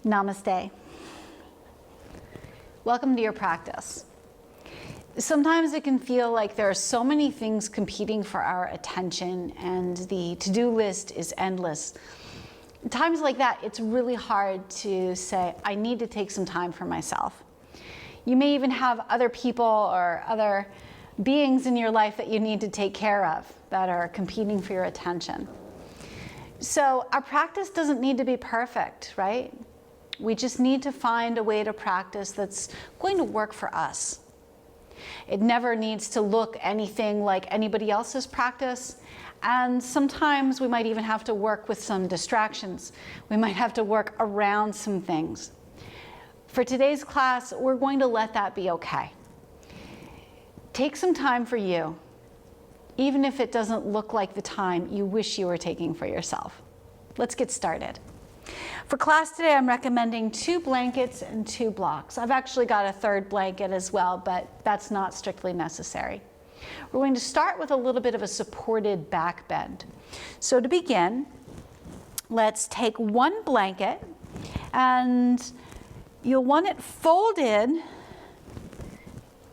Namaste. Welcome to your practice. Sometimes it can feel like there are so many things competing for our attention and the to-do list is endless. In times like that, it's really hard to say, I need to take some time for myself. You may even have other people or other beings in your life that you need to take care of that are competing for your attention. So our practice doesn't need to be perfect, right? We just need to find a way to practice that's going to work for us. It never needs to look anything like anybody else's practice. And sometimes we might even have to work with some distractions. We might have to work around some things. For today's class, we're going to let that be okay. Take some time for you, even if it doesn't look like the time you wish you were taking for yourself. Let's get started. For class today, I'm recommending 2 blankets and 2 blocks. I've actually got a 3rd blanket as well, but that's not strictly necessary. We're going to start with a little bit of a supported back bend. So to begin, let's take 1 blanket, and you'll want it folded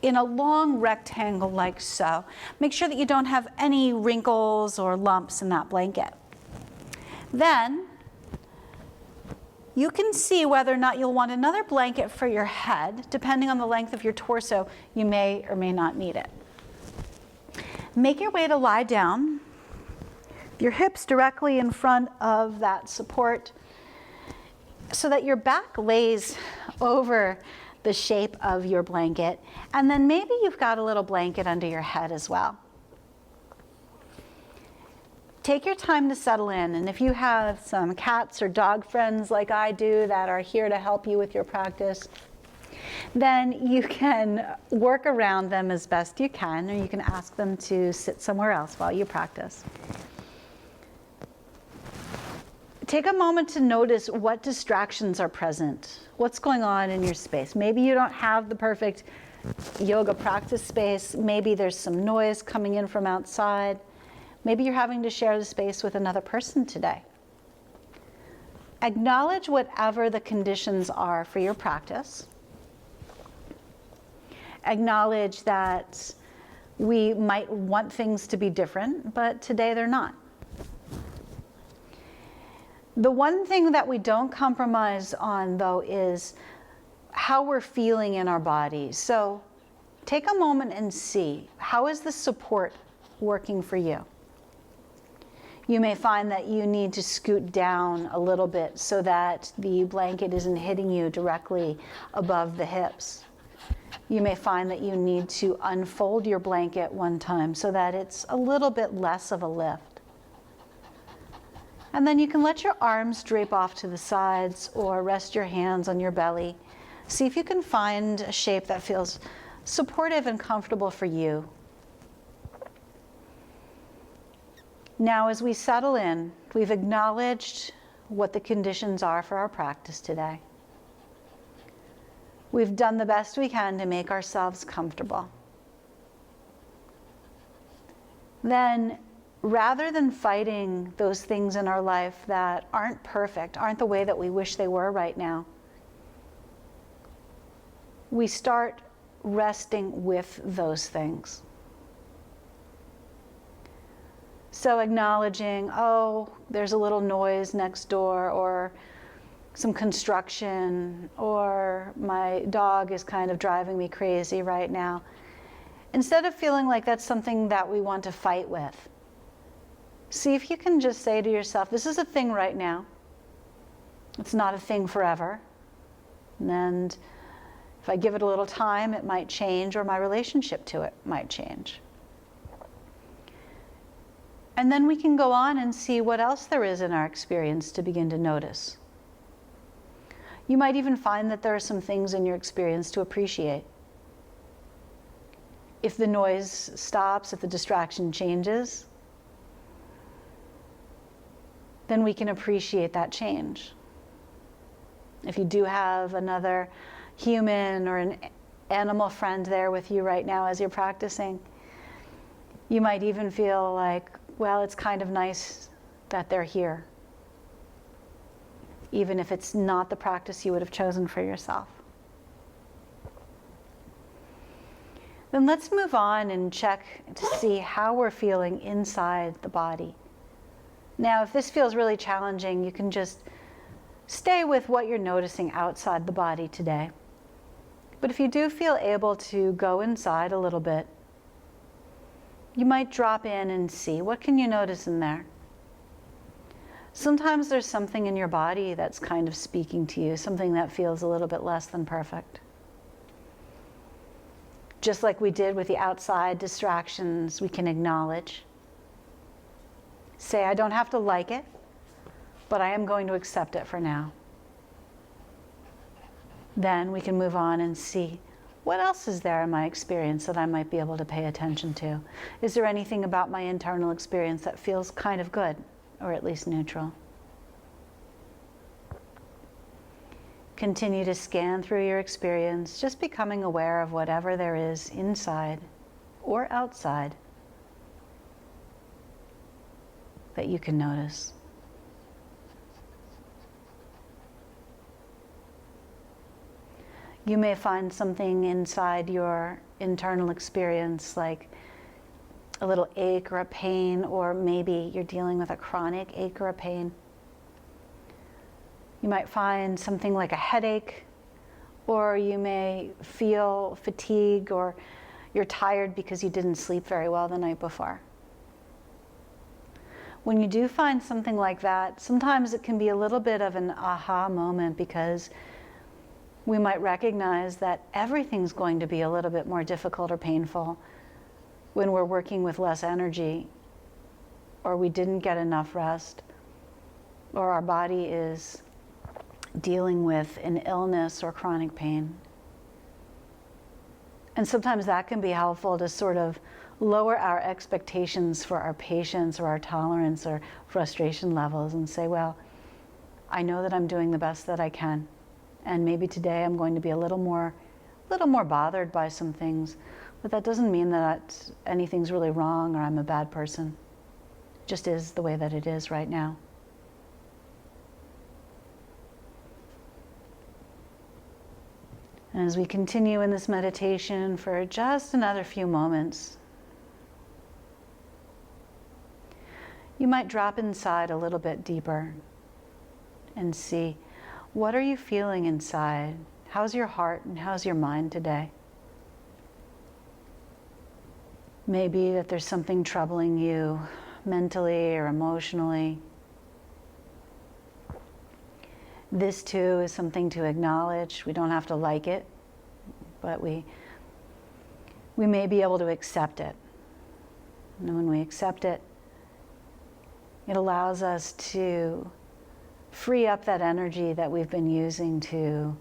in a long rectangle like so. Make sure that you don't have any wrinkles or lumps in that blanket. Then you can see whether or not you'll want another blanket for your head. Depending on the length of your torso, you may or may not need it. Make your way to lie down, your hips directly in front of that support so that your back lays over the shape of your blanket, and then maybe you've got a little blanket under your head as well. Take your time to settle in, and if you have some cats or dog friends like I do that are here to help you with your practice, then you can work around them as best you can, or you can ask them to sit somewhere else while you practice. Take a moment to notice what distractions are present. What's going on in your space? Maybe you don't have the perfect yoga practice space. Maybe there's some noise coming in from outside. Maybe you're having to share the space with another person today. Acknowledge whatever the conditions are for your practice. Acknowledge that we might want things to be different, but today they're not. The one thing that we don't compromise on, though, is how we're feeling in our bodies. So take a moment and see, how is the support working for you? You may find that you need to scoot down a little bit so that the blanket isn't hitting you directly above the hips. You may find that you need to unfold your blanket one time so that it's a little bit less of a lift. And then you can let your arms drape off to the sides or rest your hands on your belly. See if you can find a shape that feels supportive and comfortable for you. Now, as we settle in, we've acknowledged what the conditions are for our practice today. We've done the best we can to make ourselves comfortable. Then, rather than fighting those things in our life that aren't perfect, aren't the way that we wish they were right now, we start resting with those things. So acknowledging, oh, there's a little noise next door, or some construction, or my dog is kind of driving me crazy right now. Instead of feeling like that's something that we want to fight with, see if you can just say to yourself, this is a thing right now. It's not a thing forever. And if I give it a little time, it might change, or my relationship to it might change. And then we can go on and see what else there is in our experience to begin to notice. You might even find that there are some things in your experience to appreciate. If the noise stops, if the distraction changes, then we can appreciate that change. If you do have another human or an animal friend there with you right now as you're practicing, you might even feel like, well, it's kind of nice that they're here. even if it's not the practice you would have chosen for yourself. Then let's move on and check to see how we're feeling inside the body. Now, if this feels really challenging, you can just stay with what you're noticing outside the body today. But if you do feel able to go inside a little bit, you might drop in and see, what can you notice in there? Sometimes there's something in your body that's kind of speaking to you, something that feels a little bit less than perfect. Just like we did with the outside distractions, we can acknowledge. Say, I don't have to like it, but I am going to accept it for now. Then we can move on and see, what else is there in my experience that I might be able to pay attention to? Is there anything about my internal experience that feels kind of good, or at least neutral? Continue to scan through your experience, just becoming aware of whatever there is inside or outside that you can notice. You may find something inside your internal experience, like a little ache or a pain, or maybe you're dealing with a chronic ache or a pain. You might find something like a headache, or you may feel fatigue, or you're tired because you didn't sleep very well the night before. When you do find something like that, sometimes it can be a little bit of an aha moment, because we might recognize that everything's going to be a little bit more difficult or painful when we're working with less energy, or we didn't get enough rest, or our body is dealing with an illness or chronic pain. And sometimes that can be helpful to sort of lower our expectations for our patience or our tolerance or frustration levels, and say, well, I know that I'm doing the best that I can. And maybe today I'm going to be a little more bothered by some things, but that doesn't mean that anything's really wrong or I'm a bad person. It just is the way that it is right now. And as we continue in this meditation for just another few moments, you might drop inside a little bit deeper and see, what are you feeling inside? How's your heart and how's your mind today? Maybe that there's something troubling you mentally or emotionally. This too is something to acknowledge. We don't have to like it, but we may be able to accept it. And when we accept it, it allows us to free up that energy that we've been using to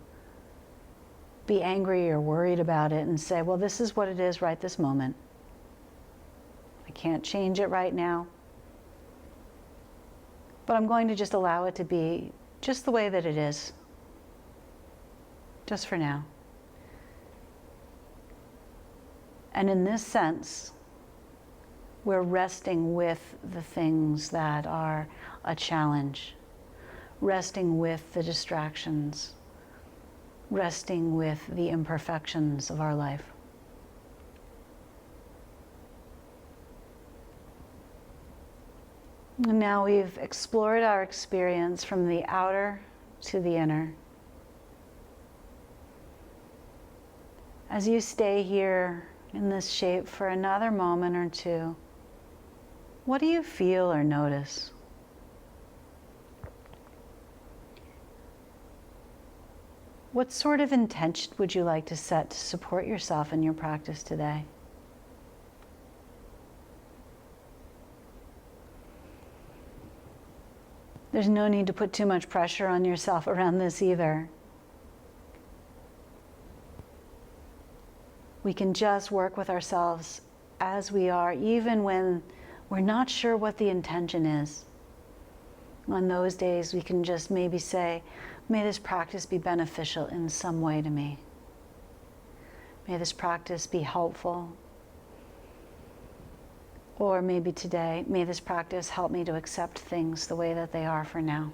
be angry or worried about it, and say, well, this is what it is right this moment. I can't change it right now, but I'm going to just allow it to be just the way that it is, just for now. And in this sense, we're resting with the things that are a challenge, resting with the distractions, resting with the imperfections of our life. And now we've explored our experience from the outer to the inner. As you stay here in this shape for another moment or two, what do you feel or notice? What sort of intention would you like to set to support yourself in your practice today? There's no need to put too much pressure on yourself around this either. We can just work with ourselves as we are, even when we're not sure what the intention is. On those days, we can just maybe say, may this practice be beneficial in some way to me. May this practice be helpful. Or maybe today, may this practice help me to accept things the way that they are for now.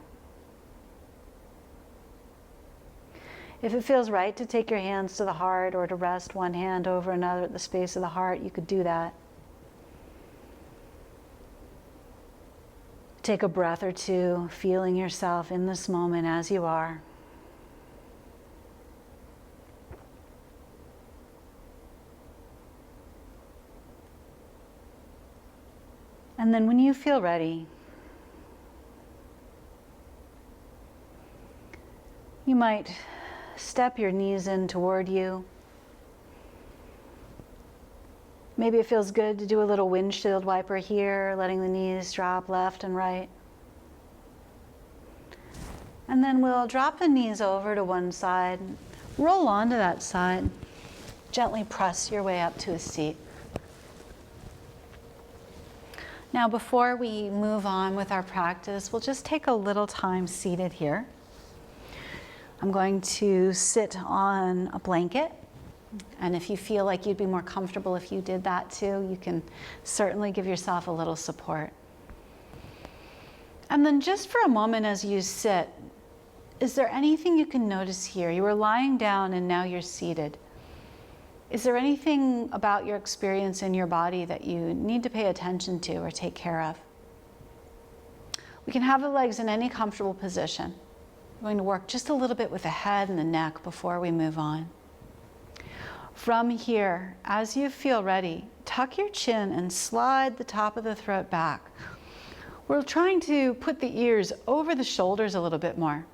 If it feels right to take your hands to the heart or to rest one hand over another at the space of the heart, you could do that. Take a breath or two, feeling yourself in this moment as you are. And then when you feel ready, you might step your knees in toward you. Maybe it feels good to do a little windshield wiper here, letting the knees drop left and right. And then we'll drop the knees over to one side, roll onto that side, gently press your way up to a seat. Now, before we move on with our practice, we'll just take a little time seated here. I'm going to sit on a blanket, and if you feel like you'd be more comfortable if you did that too, you can certainly give yourself a little support. And then just for a moment as you sit, is there anything you can notice here? You were lying down and now you're seated. Is there anything about your experience in your body that you need to pay attention to or take care of? We can have the legs in any comfortable position. We're going to work just a little bit with the head and the neck before we move on. From here, as you feel ready, tuck your chin and slide the top of the throat back. We're trying to put the ears over the shoulders a little bit more.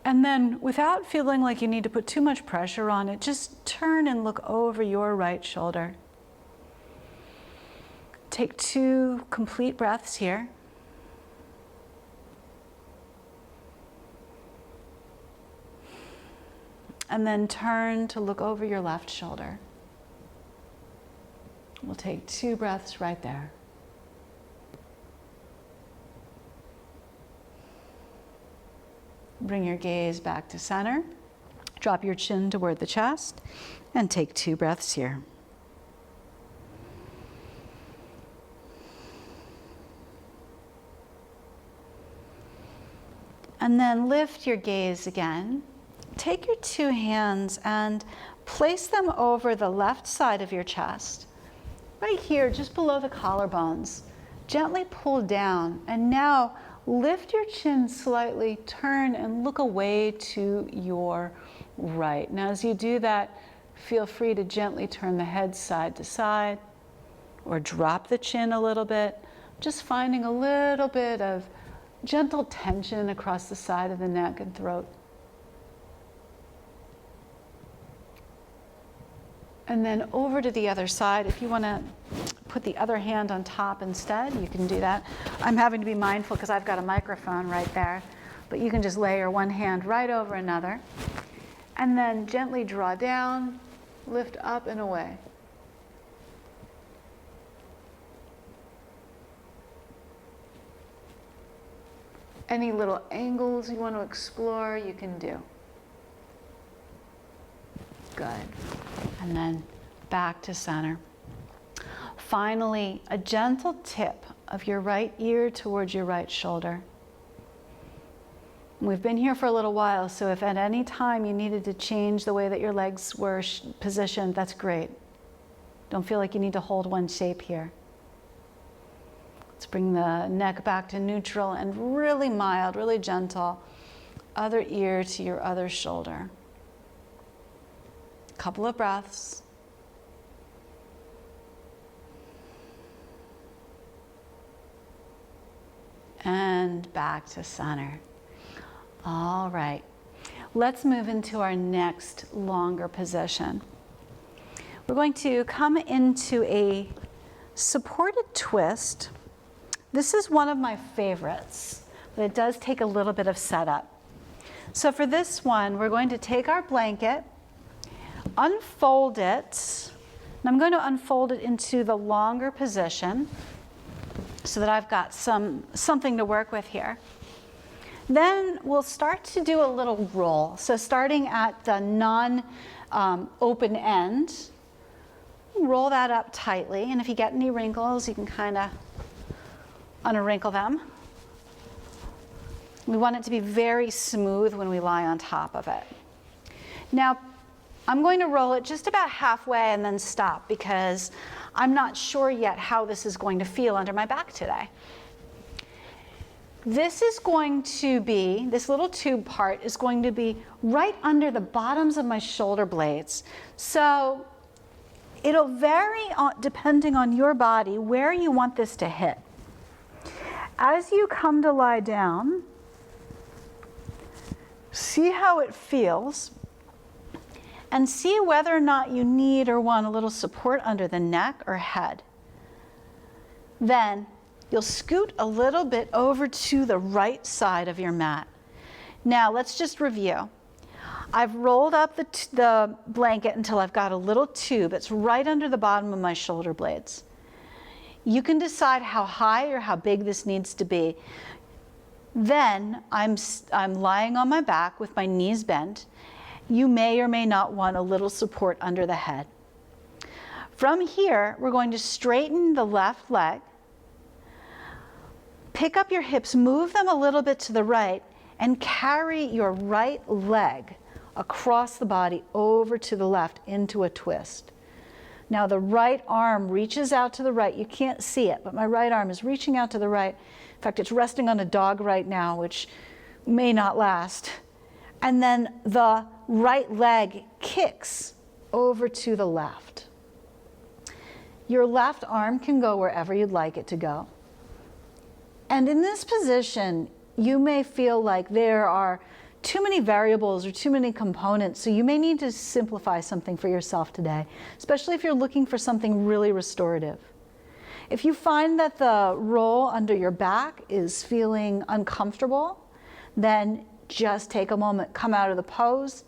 And then, without feeling like you need to put too much pressure on it, just turn and look over your right shoulder. Take 2 complete breaths here. And then turn to look over your left shoulder. We'll take 2 breaths right there. Bring your gaze back to center. Drop your chin toward the chest and take 2 breaths here. And then lift your gaze again. Take your 2 hands and place them over the left side of your chest. Right here, just below the collarbones. Gently pull down, and now lift your chin slightly, turn and look away to your right. Now as you do that, feel free to gently turn the head side to side or drop the chin a little bit, just finding a little bit of gentle tension across the side of the neck and throat. And then over to the other side. If you want to put the other hand on top instead, you can do that. I'm having to be mindful because I've got a microphone right there, but you can just layer one hand right over another. And then gently draw down, lift up and away. Any little angles you want to explore, you can do. Good. And then back to center. Finally, a gentle tip of your right ear towards your right shoulder. We've been here for a little while, so if at any time you needed to change the way that your legs were positioned, that's great. Don't feel like you need to hold one shape here. Let's bring the neck back to neutral and really mild, really gentle. Other ear to your other shoulder. Couple of breaths. And back to center. All right. Let's move into our next longer position. We're going to come into a supported twist. This is one of my favorites, but it does take a little bit of setup. So for this one, we're going to take our blanket, unfold it, and I'm going to unfold it into the longer position so that I've got something to work with here. Then we'll start to do a little roll. So starting at the non-open end, roll that up tightly, and if you get any wrinkles, you can kind of unwrinkle them. We want it to be very smooth when we lie on top of it. Now, I'm going to roll it just about halfway and then stop because I'm not sure yet how this is going to feel under my back today. This is going to be, this little tube part is going to be right under the bottoms of my shoulder blades. So it'll vary depending on your body where you want this to hit. As you come to lie down, see how it feels and see whether or not you need or want a little support under the neck or head. Then you'll scoot a little bit over to the right side of your mat. Now let's just review. I've rolled up the blanket until I've got a little tube. It's right under the bottom of my shoulder blades. You can decide how high or how big this needs to be. Then I'm lying on my back with my knees bent. You may or may not want a little support under the head. From here, we're going to straighten the left leg. Pick up your hips, move them a little bit to the right, and carry your right leg across the body over to the left into a twist. Now the right arm reaches out to the right. You can't see it, but my right arm is reaching out to the right. In fact, it's resting on a dog right now, which may not last. And then the right leg kicks over to the left. Your left arm can go wherever you'd like it to go. And in this position, you may feel like there are too many variables or too many components, so you may need to simplify something for yourself today, especially if you're looking for something really restorative. If you find that the roll under your back is feeling uncomfortable, then just take a moment, come out of the pose,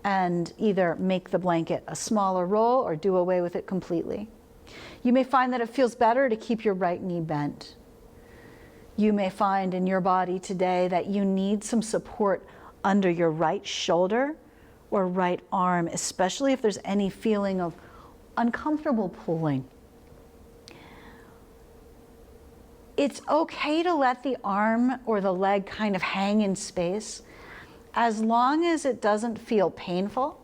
and either make the blanket a smaller roll or do away with it completely. You may find that it feels better to keep your right knee bent. You may find in your body today that you need some support under your right shoulder or right arm, especially if there's any feeling of uncomfortable pulling. It's okay to let the arm or the leg kind of hang in space as long as it doesn't feel painful,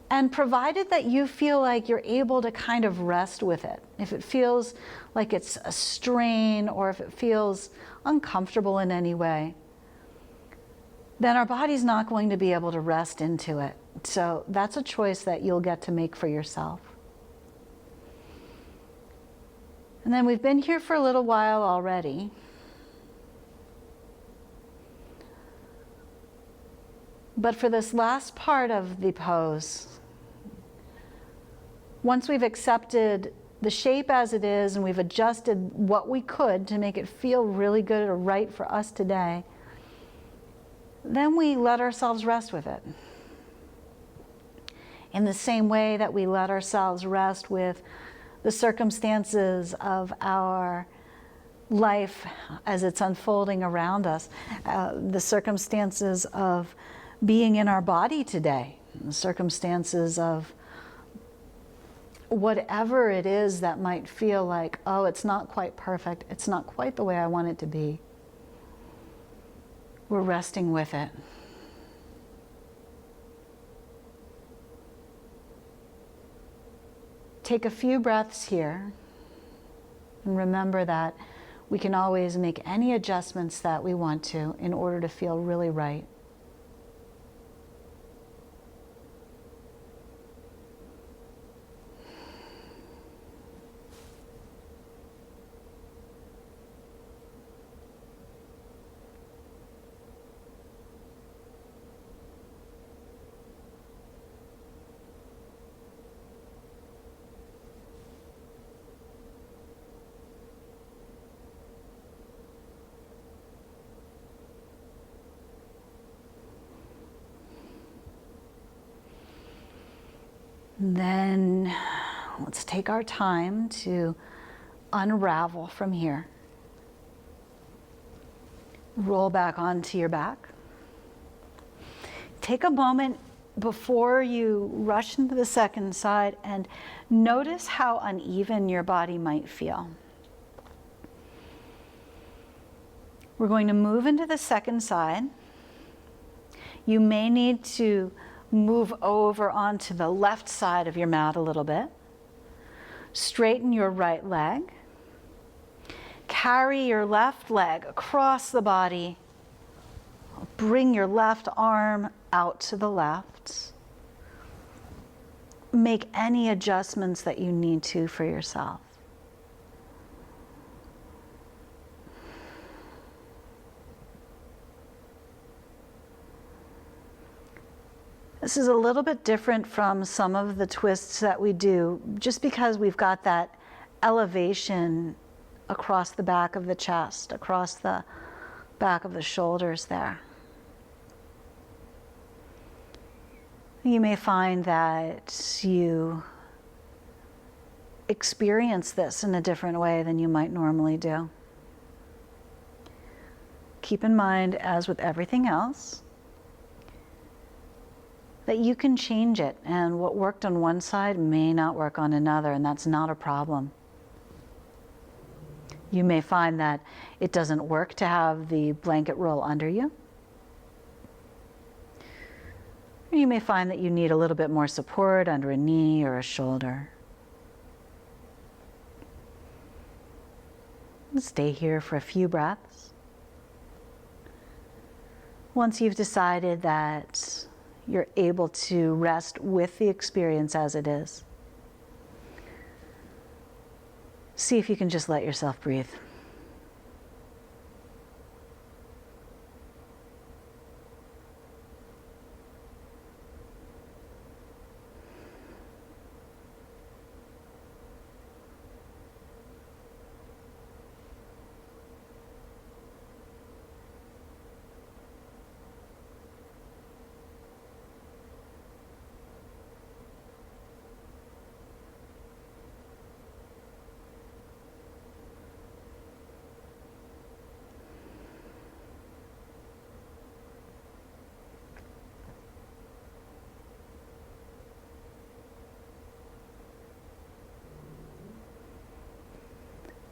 and provided that you feel like you're able to kind of rest with it. If it feels like it's a strain or if it feels uncomfortable in any way, then our body's not going to be able to rest into it. So that's a choice that you'll get to make for yourself. And then we've been here for a little while already. But for this last part of the pose, once we've accepted the shape as it is and we've adjusted what we could to make it feel really good or right for us today, then we let ourselves rest with it. In the same way that we let ourselves rest with the circumstances of our life as it's unfolding around us, the circumstances of being in our body today, the circumstances of whatever it is that might feel like, oh, it's not quite perfect, it's not quite the way I want it to be. We're resting with it. Take a few breaths here and remember that we can always make any adjustments that we want to in order to feel really right. Then let's take our time to unravel from here. Roll back onto your back. Take a moment before you rush into the second side and notice how uneven your body might feel. We're going to move into the second side. You may need to move over onto the left side of your mat a little bit. Straighten your right leg. Carry your left leg across the body. Bring your left arm out to the left. Make any adjustments that you need to for yourself. This is a little bit different from some of the twists that we do, just because we've got that elevation across the back of the chest, across the back of the shoulders there. You may find that you experience this in a different way than you might normally do. Keep in mind, as with everything else, that you can change it, and what worked on one side may not work on another, and that's not a problem. You may find that it doesn't work to have the blanket roll under you. Or you may find that you need a little bit more support under a knee or a shoulder. Stay here for a few breaths. Once you've decided that you're able to rest with the experience as it is, see if you can just let yourself breathe.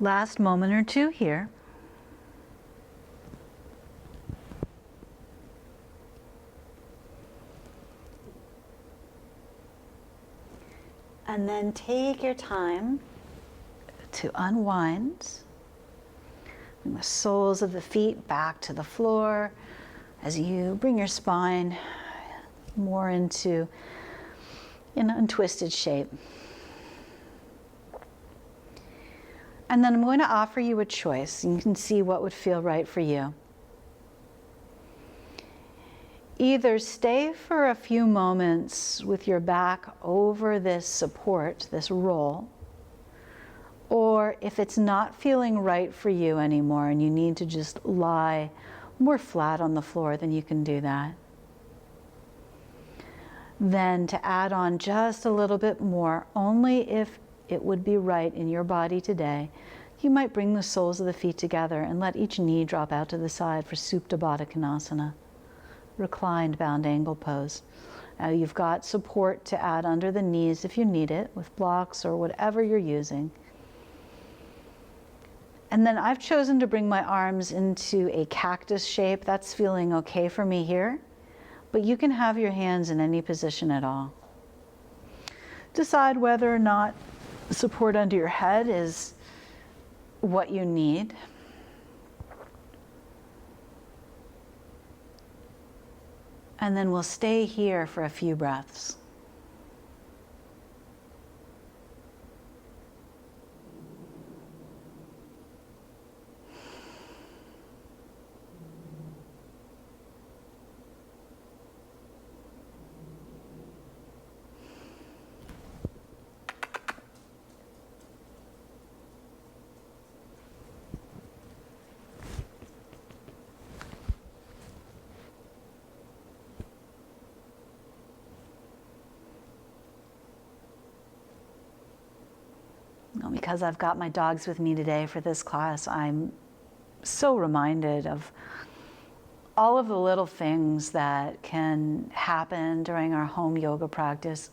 Last moment or two here. And then take your time to unwind. Bring the soles of the feet back to the floor as you bring your spine more into an untwisted shape. And then I'm going to offer you a choice, and you can see what would feel right for you. Either stay for a few moments with your back over this support, this roll, or if it's not feeling right for you anymore and you need to just lie more flat on the floor, then you can do that. Then to add on just a little bit more, only if it would be right in your body today, you might bring the soles of the feet together and let each knee drop out to the side for Supta Baddha Konasana, reclined bound angle pose. Now you've got support to add under the knees if you need it, with blocks or whatever you're using. And then I've chosen to bring my arms into a cactus shape. That's feeling okay for me here, but you can have your hands in any position at all. Decide whether or not support under your head is what you need. And then we'll stay here for a few breaths. Because I've got my dogs with me today for this class, I'm so reminded of all of the little things that can happen during our home yoga practice.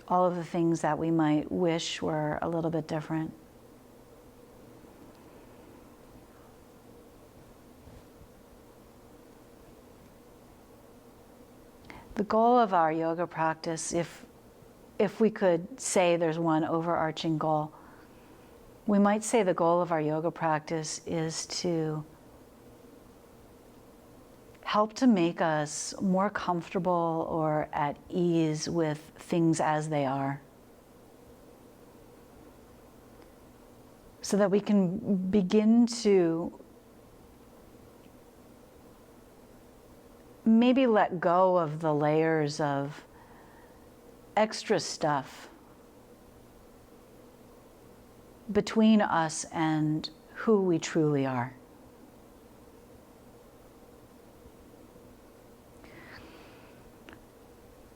All of the things that we might wish were a little bit different. The goal of our yoga practice, if we could say there's one overarching goal, we might say the goal of our yoga practice is to help to make us more comfortable or at ease with things as they are, so that we can begin to maybe let go of the layers of extra stuff between us and who we truly are.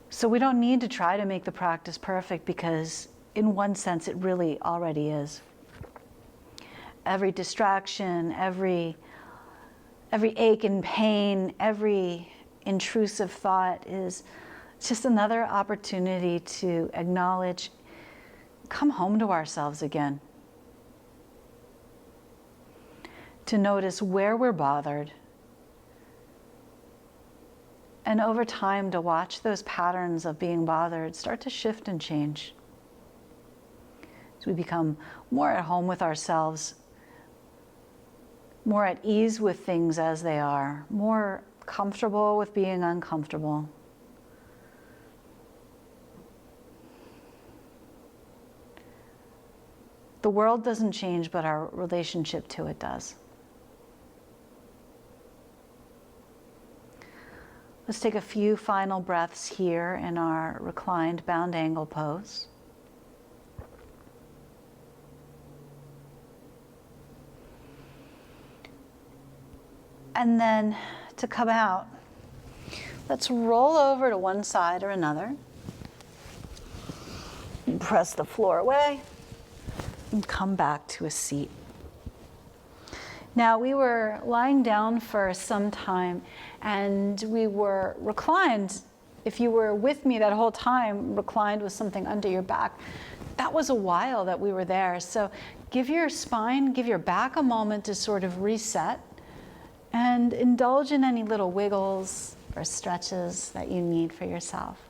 So we don't need to try to make the practice perfect, because in one sense it really already is. Every distraction, every ache and pain, every intrusive thought is just another opportunity to acknowledge, come home to ourselves again. To notice where we're bothered. And over time, to watch those patterns of being bothered start to shift and change. As we become more at home with ourselves, more at ease with things as they are, more comfortable with being uncomfortable. The world doesn't change, but our relationship to it does. Let's take a few final breaths here in our reclined bound angle pose. And then to come out, let's roll over to one side or another. Press the floor away and come back to a seat. Now, we were lying down for some time and we were reclined. If you were with me that whole time, reclined with something under your back, that was a while that we were there. So give your spine, give your back a moment to sort of reset and indulge in any little wiggles or stretches that you need for yourself.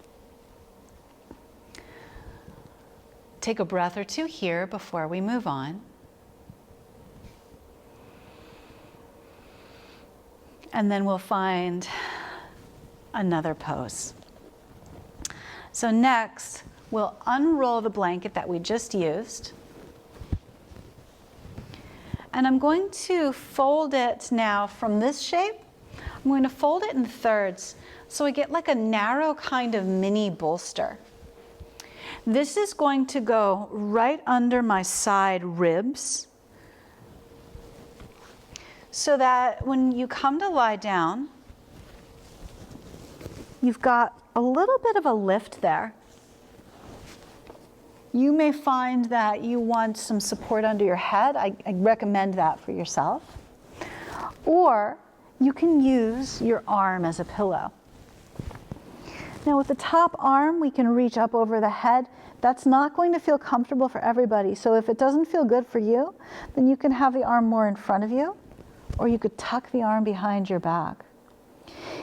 Take a breath or two here before we move on. And then we'll find another pose. So next, we'll unroll the blanket that we just used. And I'm going to fold it now from this shape. I'm going to fold it in thirds so I get like a narrow kind of mini bolster. This is going to go right under my side ribs, so that when you come to lie down, you've got a little bit of a lift there. You may find that you want some support under your head. I recommend that for yourself. Or you can use your arm as a pillow. Now with the top arm, we can reach up over the head. That's not going to feel comfortable for everybody. So if it doesn't feel good for you, then you can have the arm more in front of you, or you could tuck the arm behind your back.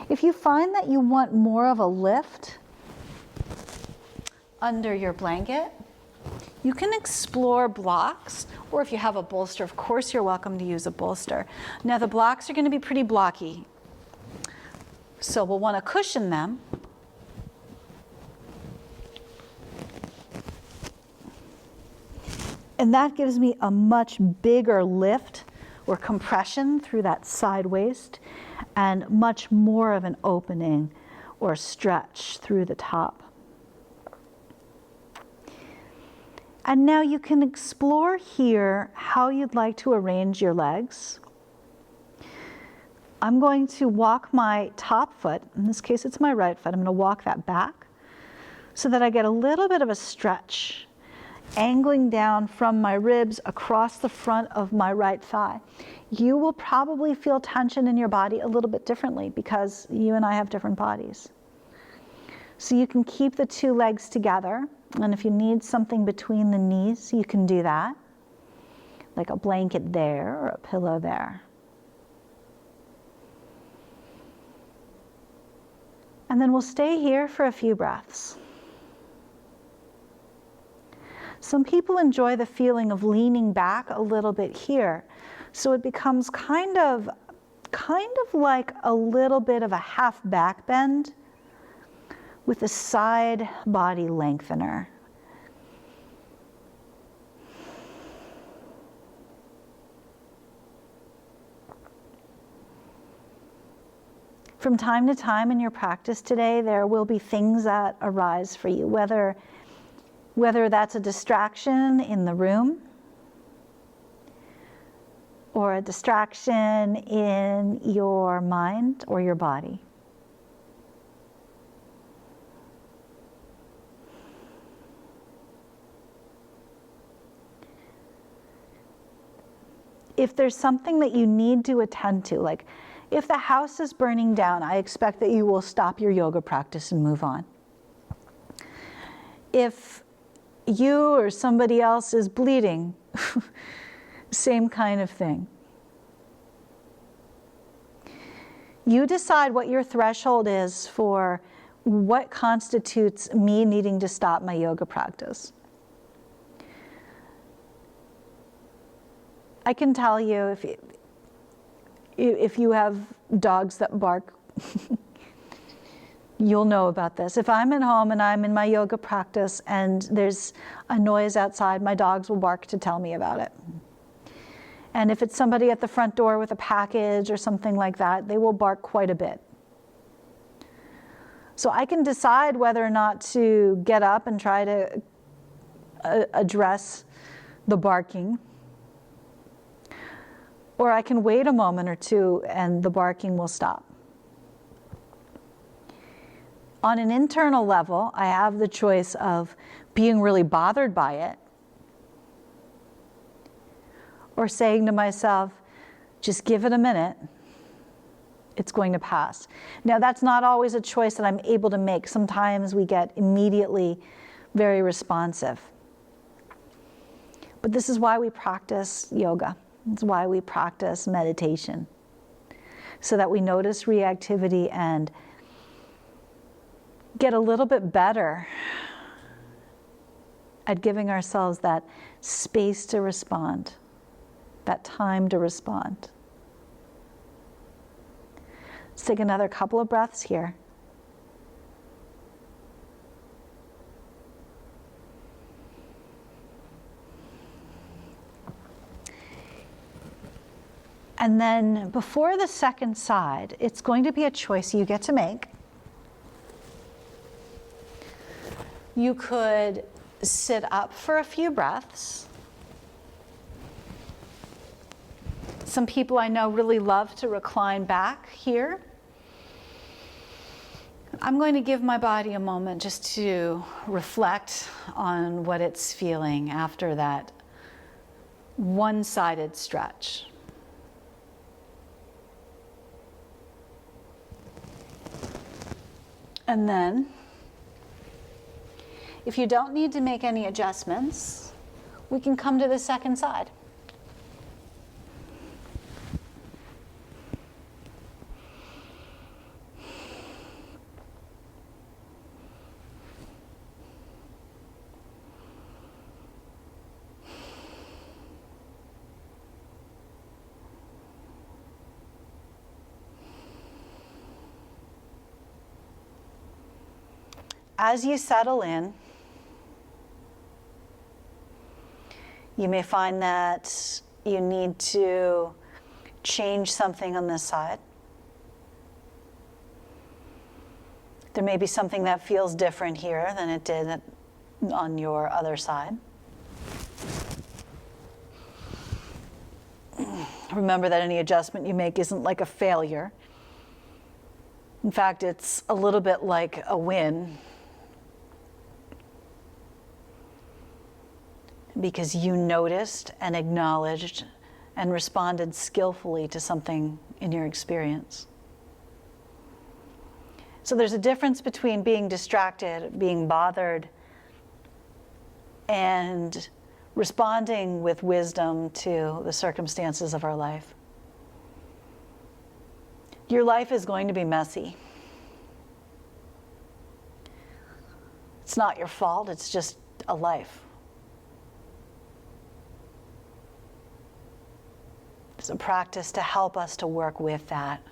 If you find that you want more of a lift under your blanket, you can explore blocks, or if you have a bolster, of course you're welcome to use a bolster. Now the blocks are going to be pretty blocky, so we'll want to cushion them. And that gives me a much bigger lift or compression through that side waist, and much more of an opening or stretch through the top. And now you can explore here how you'd like to arrange your legs. I'm going to walk my top foot, in this case it's my right foot, I'm going to walk that back so that I get a little bit of a stretch, angling down from my ribs across the front of my right thigh. You will probably feel tension in your body a little bit differently because you and I have different bodies. So you can keep the two legs together, and if you need something between the knees, you can do that, like a blanket there or a pillow there. And then we'll stay here for a few breaths. Some people enjoy the feeling of leaning back a little bit here. So it becomes kind of like a little bit of a half back bend with a side body lengthener. From time to time in your practice today, there will be things that arise for you, whether that's a distraction in the room or a distraction in your mind or your body. If there's something that you need to attend to, like if the house is burning down, I expect that you will stop your yoga practice and move on. If you or somebody else is bleeding, same kind of thing. You decide what your threshold is for what constitutes me needing to stop my yoga practice. I can tell you if you have dogs that bark, you'll know about this. If I'm at home and I'm in my yoga practice and there's a noise outside, my dogs will bark to tell me about it. And if it's somebody at the front door with a package or something like that, they will bark quite a bit. So I can decide whether or not to get up and try to address the barking, or I can wait a moment or two and the barking will stop. On an internal level, I have the choice of being really bothered by it or saying to myself, just give it a minute, it's going to pass. Now, that's not always a choice that I'm able to make. Sometimes we get immediately very responsive. But this is why we practice yoga. It's why we practice meditation, so that we notice reactivity and get a little bit better at giving ourselves that space to respond, that time to respond. Let's take another couple of breaths here. And then before the second side, it's going to be a choice you get to make. You could sit up for a few breaths. Some people I know really love to recline back here. I'm going to give my body a moment just to reflect on what it's feeling after that one-sided stretch. And then, if you don't need to make any adjustments, we can come to the second side. As you settle in, you may find that you need to change something on this side. There may be something that feels different here than it did on your other side. Remember that any adjustment you make isn't like a failure. In fact, it's a little bit like a win, because you noticed and acknowledged and responded skillfully to something in your experience. So there's a difference between being distracted, being bothered, and responding with wisdom to the circumstances of our life. Your life is going to be messy. It's not your fault, it's just a life. It's a practice to help us to work with that.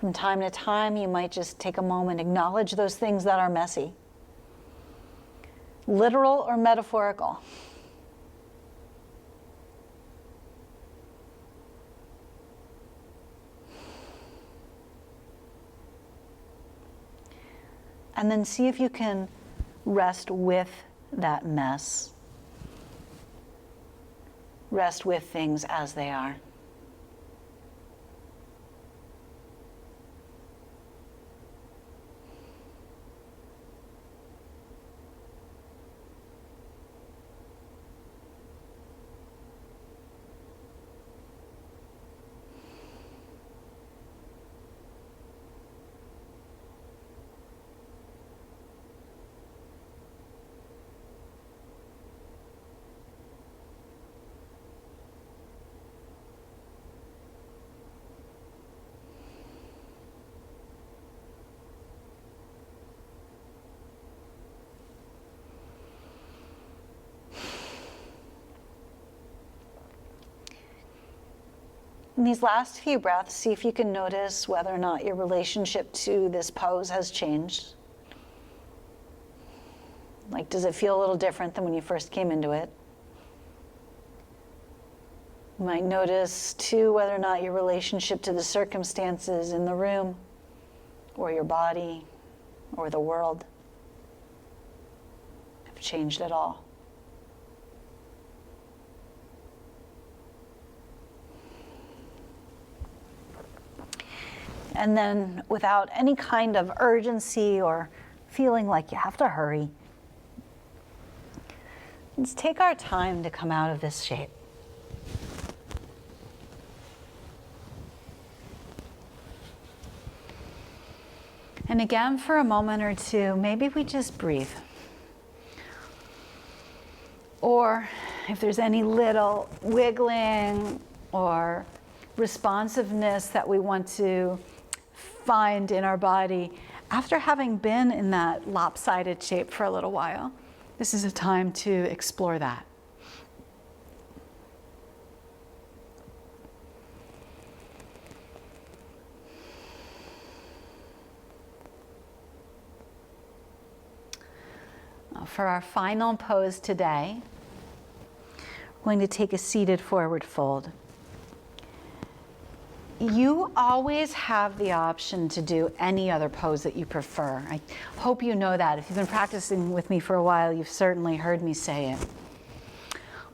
From time to time, you might just take a moment, acknowledge those things that are messy, literal or metaphorical. And then see if you can rest with that mess. Rest with things as they are. In these last few breaths, see if you can notice whether or not your relationship to this pose has changed. Like, does it feel a little different than when you first came into it? You might notice, too, whether or not your relationship to the circumstances in the room, or your body, or the world have changed at all. And then, without any kind of urgency or feeling like you have to hurry, let's take our time to come out of this shape. And again, for a moment or two, maybe we just breathe. Or if there's any little wiggling or responsiveness that we want to find in our body, after having been in that lopsided shape for a little while, this is a time to explore that. For our final pose today, we're going to take a seated forward fold. You always have the option to do any other pose that you prefer. I hope you know that. If you've been practicing with me for a while, you've certainly heard me say it.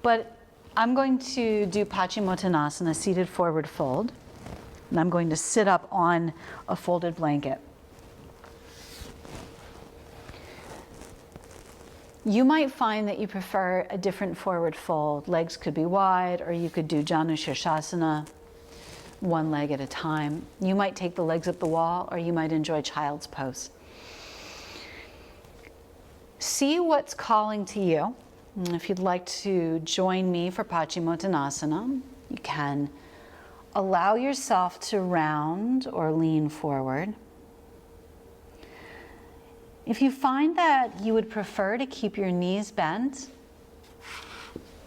But I'm going to do Paschimottanasana, seated forward fold, and I'm going to sit up on a folded blanket. You might find that you prefer a different forward fold. Legs could be wide, or you could do Janu Shirshasana, one leg at a time. You might take the legs up the wall, or you might enjoy child's pose. See what's calling to you. And if you'd like to join me for Paschimottanasana, you can allow yourself to round or lean forward. If you find that you would prefer to keep your knees bent,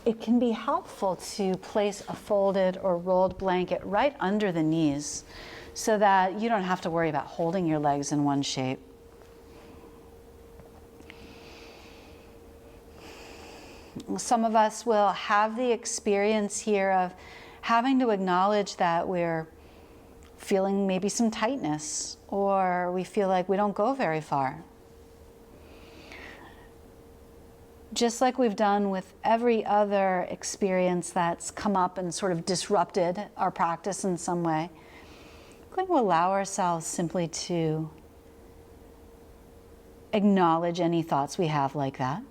it can be helpful to place a folded or rolled blanket right under the knees so that you don't have to worry about holding your legs in one shape. Some of us will have the experience here of having to acknowledge that we're feeling maybe some tightness, or we feel like we don't go very far. Just like we've done with every other experience that's come up and sort of disrupted our practice in some way, we're going to allow ourselves simply to acknowledge any thoughts we have like that.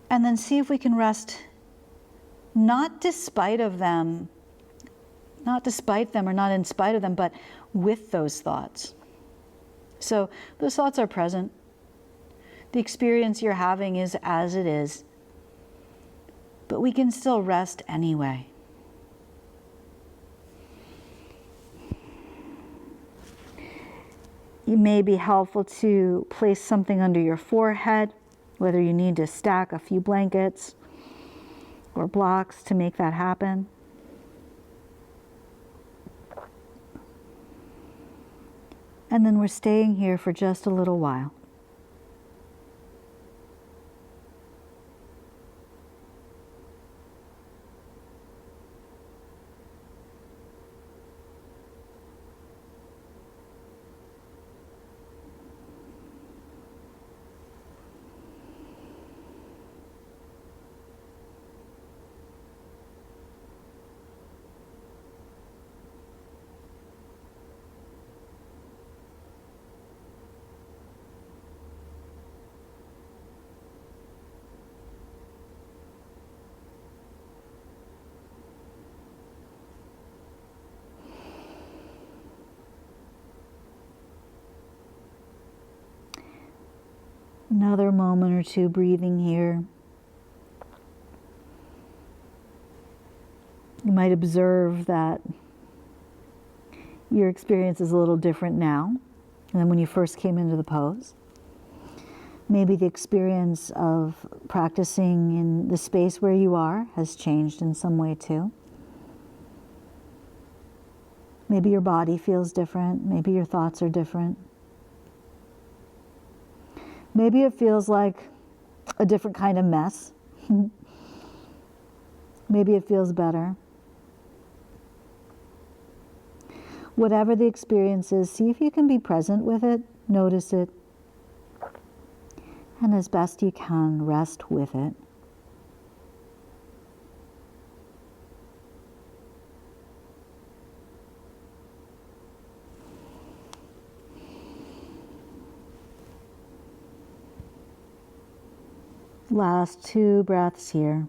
And then see if we can rest not despite them or not in spite of them, but with those thoughts. So those thoughts are present. The experience you're having is as it is. but we can still rest anyway. It may be helpful to place something under your forehead, whether you need to stack a few blankets or blocks to make that happen. And then we're staying here for just a little while. Another moment or two breathing here. You might observe that your experience is a little different now than when you first came into the pose. Maybe the experience of practicing in the space where you are has changed in some way too. Maybe your body feels different. Maybe your thoughts are different. Maybe it feels like a different kind of mess. Maybe it feels better. Whatever the experience is, see if you can be present with it, notice it, and as best you can, rest with it. Last 2 breaths here.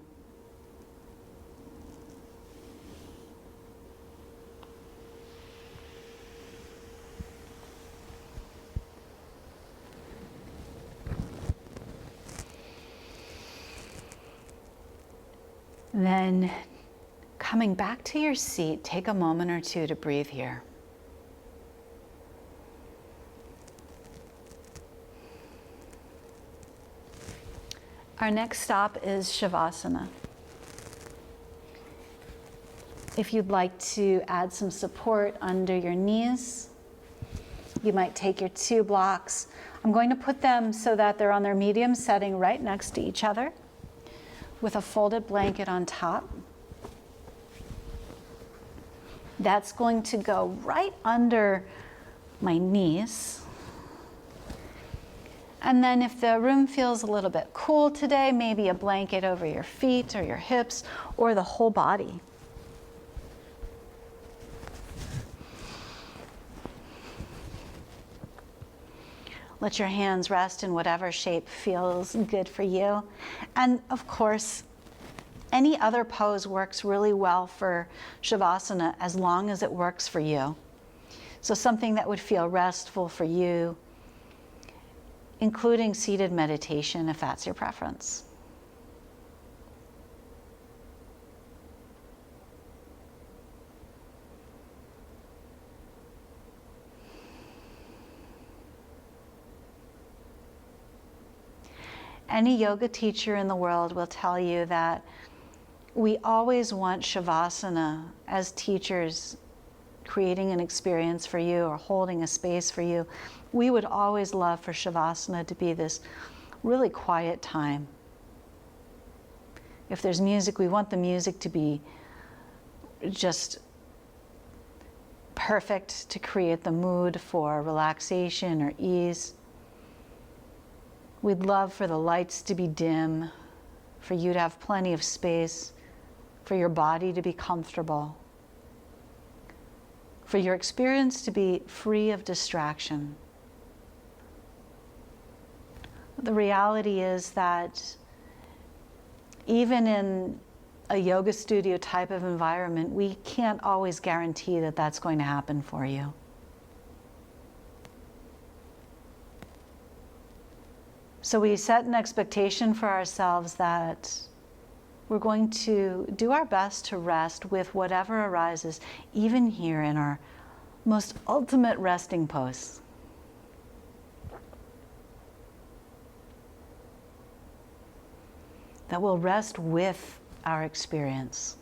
Then coming back to your seat, take a moment or two to breathe here. Our next stop is Savasana. If you'd like to add some support under your knees, you might take your 2 blocks. I'm going to put them so that they're on their medium setting right next to each other with a folded blanket on top. That's going to go right under my knees. And then if the room feels a little bit cool today, maybe a blanket over your feet or your hips or the whole body. Let your hands rest in whatever shape feels good for you. And of course, any other pose works really well for Savasana as long as it works for you. So something that would feel restful for you, including seated meditation if that's your preference. Any yoga teacher in the world will tell you that we always want Savasana as teachers creating an experience for you or holding a space for you. We would always love for Savasana to be this really quiet time. If there's music, we want the music to be just perfect to create the mood for relaxation or ease. We'd love for the lights to be dim, for you to have plenty of space, for your body to be comfortable, for your experience to be free of distraction. The reality is that even in a yoga studio type of environment, we can't always guarantee that that's going to happen for you. So we set an expectation for ourselves that we're going to do our best to rest with whatever arises, even here in our most ultimate resting pose. That will rest with our experience.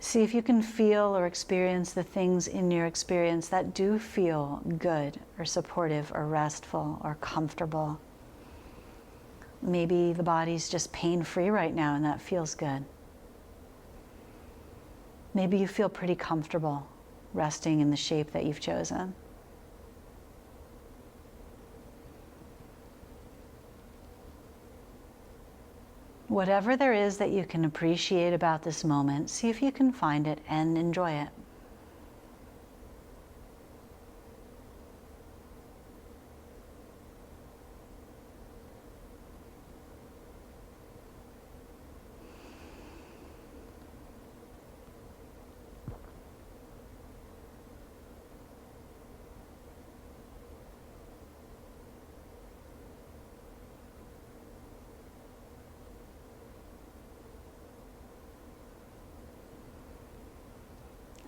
See if you can feel or experience the things in your experience that do feel good or supportive or restful or comfortable. Maybe the body's just pain-free right now and that feels good. Maybe you feel pretty comfortable resting in the shape that you've chosen. Whatever there is that you can appreciate about this moment, see if you can find it and enjoy it.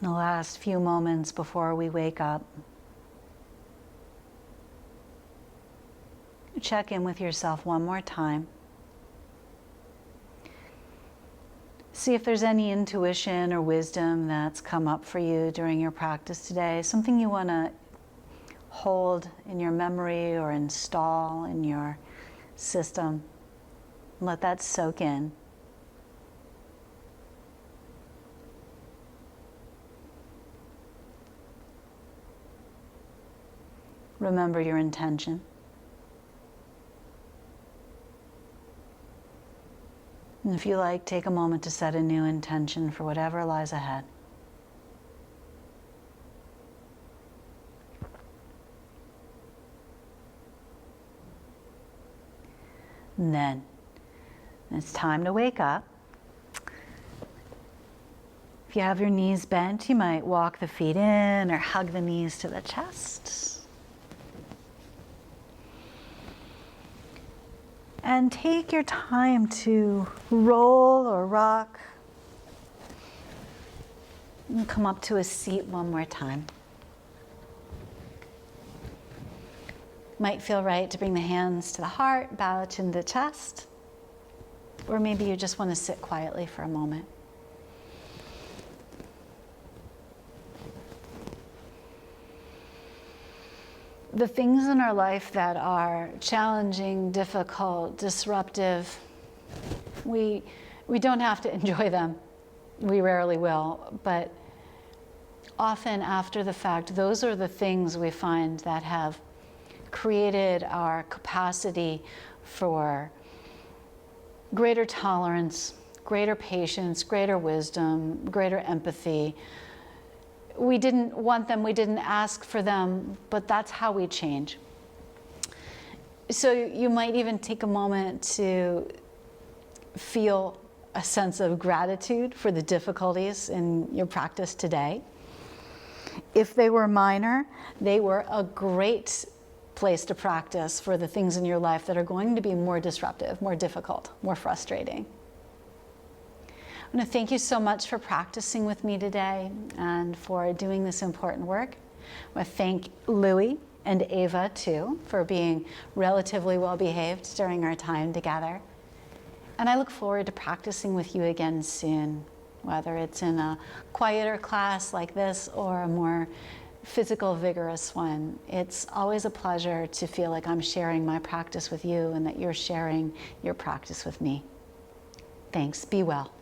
In the last few moments before we wake up, check in with yourself one more time. See if there's any intuition or wisdom that's come up for you during your practice today, something you want to hold in your memory or install in your system. Let that soak in. Remember your intention. And if you like, take a moment to set a new intention for whatever lies ahead. And then it's time to wake up. If you have your knees bent, you might walk the feet in or hug the knees to the chest. And take your time to roll or rock. And come up to a seat one more time. Might feel right to bring the hands to the heart, bow to the chest. Or maybe you just want to sit quietly for a moment. The things in our life that are challenging, difficult, disruptive, we don't have to enjoy them. We rarely will, but often after the fact, those are the things we find that have created our capacity for greater tolerance, greater patience, greater wisdom, greater empathy. We didn't want them, we didn't ask for them, but that's how we change. So you might even take a moment to feel a sense of gratitude for the difficulties in your practice today. If they were minor, they were a great place to practice for the things in your life that are going to be more disruptive, more difficult, more frustrating. I want to thank you so much for practicing with me today and for doing this important work. I want to thank Louie and Ava too for being relatively well behaved during our time together. And I look forward to practicing with you again soon, whether it's in a quieter class like this or a more physical, vigorous one. It's always a pleasure to feel like I'm sharing my practice with you and that you're sharing your practice with me. Thanks. Be well.